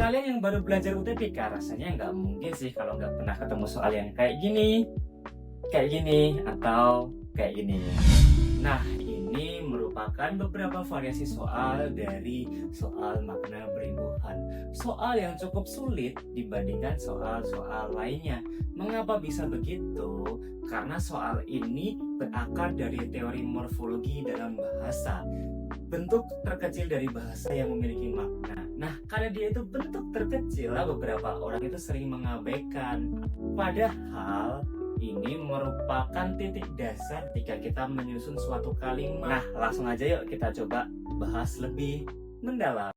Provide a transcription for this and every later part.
kalian yang baru belajar UTBK, rasanya nggak mungkin sih kalau nggak pernah ketemu soal yang kayak gini, atau kayak gini. Nah, ini merupakan beberapa variasi soal dari soal makna berimbuhan. Soal yang cukup sulit dibandingkan soal-soal lainnya. Mengapa bisa begitu? Karena soal ini berakar dari teori morfologi dalam bahasa. Bentuk terkecil dari bahasa yang memiliki makna. Nah, karena dia itu bentuk terkecil, beberapa orang itu sering mengabaikan. Padahal ini merupakan titik dasar ketika kita menyusun suatu kalimat. Nah, langsung aja yuk kita coba bahas lebih mendalam.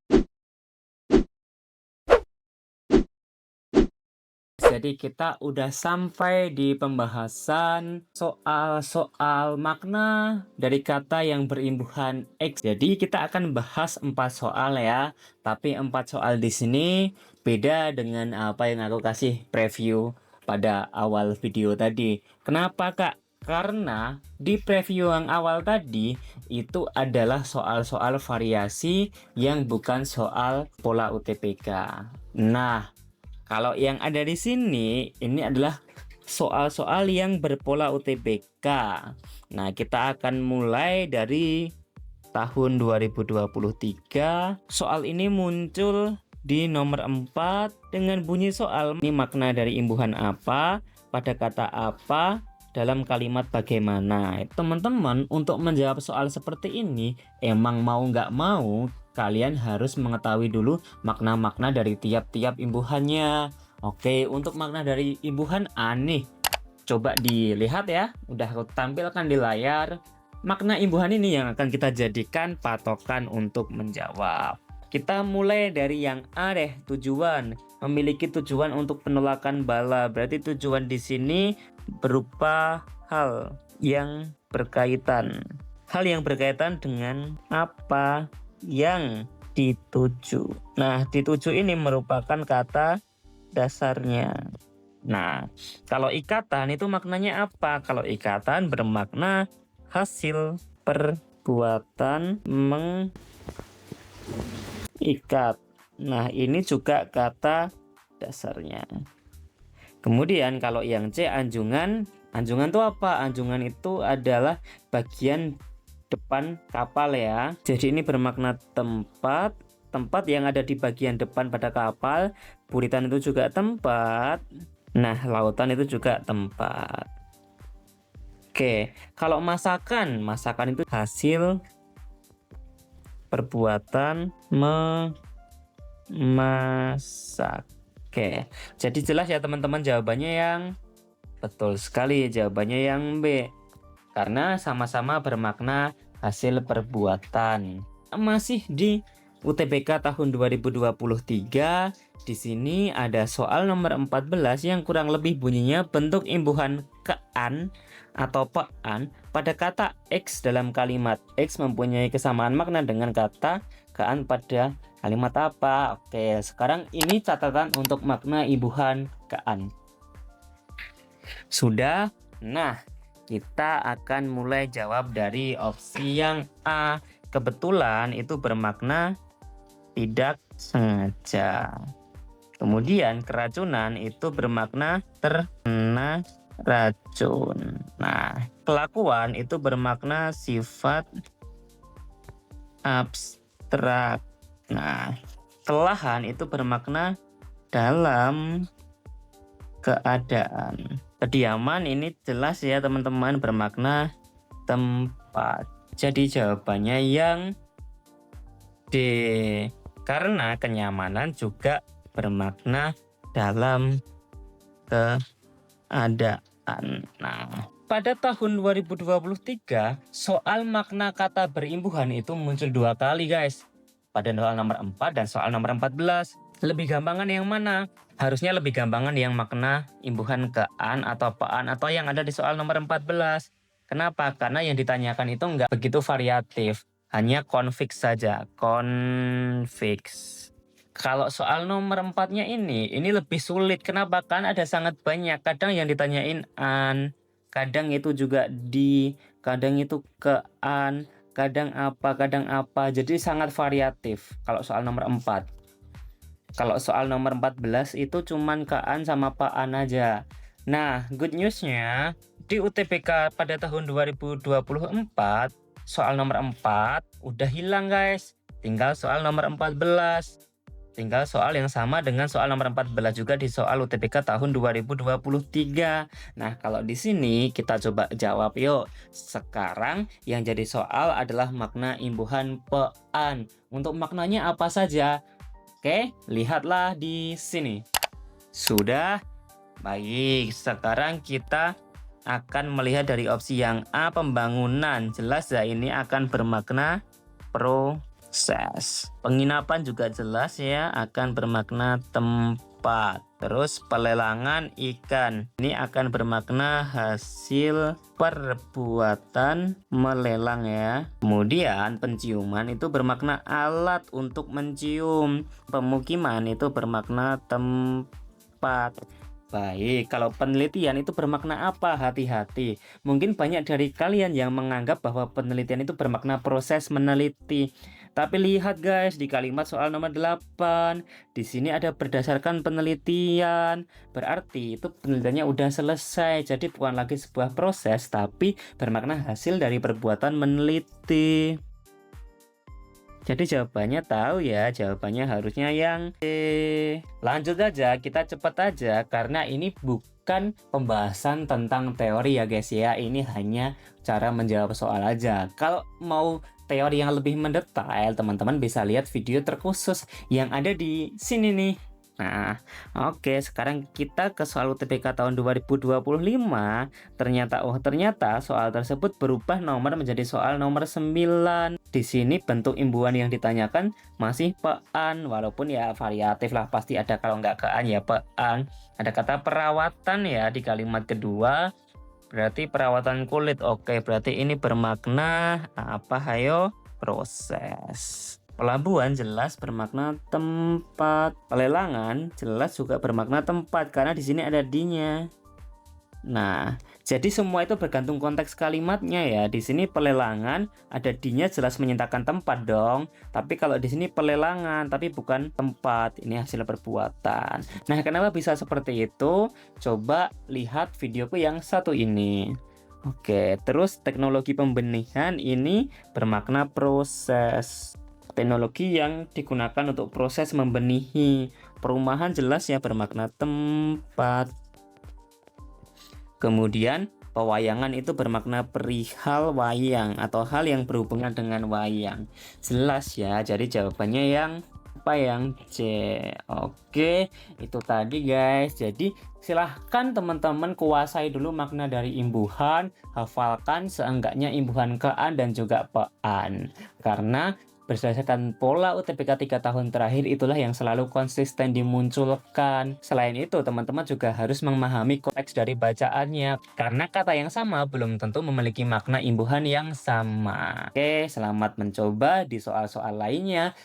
Jadi kita udah sampai di pembahasan soal-soal makna dari kata yang berimbuhan X. Jadi kita akan bahas 4 soal ya. Tapi 4 soal di sini beda dengan apa yang aku kasih preview pada awal video tadi. Kenapa Kak? Karena di preview yang awal tadi itu adalah soal-soal variasi yang bukan soal pola UTBK. Nah, kalau yang ada di sini, ini adalah soal-soal yang berpola UTBK. Nah, kita akan mulai dari tahun 2023. Soal ini muncul di nomor 4 dengan bunyi soal ini makna dari imbuhan apa, pada kata apa, dalam kalimat bagaimana. Teman-teman, untuk menjawab soal seperti ini, emang mau nggak mau, kalian harus mengetahui dulu makna-makna dari tiap-tiap imbuhannya. Oke, untuk makna dari imbuhan A nih, coba dilihat ya, udah aku tampilkan di layar. Makna imbuhan ini yang akan kita jadikan patokan untuk menjawab. Kita mulai dari yang A deh, tujuan. Memiliki tujuan untuk penolakan bala. Berarti tujuan di sini berupa hal yang berkaitan. Hal yang berkaitan dengan apa yang dituju. Nah, dituju ini merupakan kata dasarnya. Nah, kalau ikatan itu maknanya apa? Kalau ikatan bermakna hasil perbuatan mengikat. Nah, ini juga kata dasarnya. Kemudian kalau yang C, anjungan. Anjungan itu apa? Anjungan itu adalah bagian depan kapal ya. Jadi ini bermakna tempat yang ada di bagian depan pada kapal. Buritan itu juga tempat. Nah, lautan itu juga tempat. Oke, kalau masakan itu hasil perbuatan memasak. Oke, jadi jelas ya teman-teman, jawabannya yang betul sekali, jawabannya yang B. Karena sama-sama bermakna hasil perbuatan. Masih di UTBK tahun 2023, di sini ada soal nomor 14 yang kurang lebih bunyinya bentuk imbuhan kean atau pean pada kata X dalam kalimat. X mempunyai kesamaan makna dengan kata kean pada kalimat apa? Oke, sekarang ini catatan untuk makna imbuhan kean. Sudah? Nah, kita akan mulai jawab dari opsi yang A. Kebetulan itu bermakna tidak sengaja. Kemudian keracunan itu bermakna terkena racun. Nah, kelakuan itu bermakna sifat abstrak. Nah, kelelahan itu bermakna dalam keadaan. Kediaman ini jelas ya teman-teman, bermakna tempat. Jadi jawabannya yang D. Karena kenyamanan juga bermakna dalam keadaan. Nah, pada tahun 2023, soal makna kata berimbuhan itu muncul 2 kali guys. Pada soal nomor 4 dan soal nomor 14. Lebih gampangan yang mana? Harusnya lebih gampangan yang makna imbuhan kean atau pean atau yang ada di soal nomor 14. Kenapa? Karena yang ditanyakan itu nggak begitu variatif. Hanya konfiks saja. Konfiks. Kalau soal nomor 4-nya ini lebih sulit. Kenapa? Kan ada sangat banyak. Kadang yang ditanyain an, kadang itu juga di, kadang itu kean, kadang apa. Jadi sangat variatif kalau soal nomor 4. Kalau soal nomor 14 itu cuman Kaan sama Paan aja. Nah, good news-nya di UTBK pada tahun 2024, soal nomor 4 udah hilang, guys. Tinggal soal nomor 14. Tinggal soal yang sama dengan soal nomor 14 juga di soal UTBK tahun 2023. Nah, kalau di sini kita coba jawab yuk. Sekarang yang jadi soal adalah makna imbuhan pean. Untuk maknanya apa saja? Oke, lihatlah di sini. Sudah? Baik, sekarang kita akan melihat dari opsi yang A, pembangunan. Jelas ya, ini akan bermakna proses. Penginapan juga jelas ya, akan bermakna tempat. Terus pelelangan ikan, ini akan bermakna hasil perbuatan melelang ya. Kemudian penciuman itu bermakna alat untuk mencium. Pemukiman itu bermakna tempat. Baik, kalau penelitian itu bermakna apa? Hati-hati. Mungkin banyak dari kalian yang menganggap bahwa penelitian itu bermakna proses meneliti. Tapi lihat guys, di kalimat soal nomor 8, di sini ada berdasarkan penelitian. Berarti itu penelitiannya udah selesai. Jadi bukan lagi sebuah proses, tapi bermakna hasil dari perbuatan meneliti. Jadi jawabannya tahu ya, jawabannya harusnya yang D. Lanjut aja, kita cepat aja karena ini bukan pembahasan tentang teori ya guys ya. Ini hanya cara menjawab soal aja. Kalau mau teori yang lebih mendetail, teman-teman bisa lihat video terkhusus yang ada di sini nih. Nah, oke, sekarang kita ke soal UTBK tahun 2025. Ternyata soal tersebut berubah nomor menjadi soal nomor 9. Di sini bentuk imbuhan yang ditanyakan masih pean, walaupun ya variatif lah, pasti ada kalau nggak kean ya pean. Ada kata perawatan ya di kalimat kedua, berarti perawatan kulit. Oke, berarti ini bermakna apa? Hayo, proses. Pelabuhan jelas bermakna tempat. Pelelangan jelas juga bermakna tempat karena di sini ada di-nya. Nah, jadi semua itu bergantung konteks kalimatnya ya. Di sini pelelangan ada di-nya jelas menyatakan tempat dong. Tapi kalau di sini pelelangan tapi bukan tempat. Ini hasil perbuatan. Nah, kenapa bisa seperti itu? Coba lihat videoku yang satu ini. Oke, terus teknologi pembenihan ini bermakna proses. Teknologi yang digunakan untuk proses membenihi. Perumahan jelas ya bermakna tempat. Kemudian pewayangan itu bermakna perihal wayang atau hal yang berhubungan dengan wayang. Jelas ya, jadi jawabannya yang apa, yang C. Oke, itu tadi guys. Jadi silahkan teman-teman kuasai dulu makna dari imbuhan, hafalkan seenggaknya imbuhan kean dan juga pean. Karena berdasarkan pola UTBK 3 tahun terakhir itulah yang selalu konsisten dimunculkan. Selain itu, teman-teman juga harus memahami konteks dari bacaannya. Karena kata yang sama belum tentu memiliki makna imbuhan yang sama. Oke, selamat mencoba di soal-soal lainnya.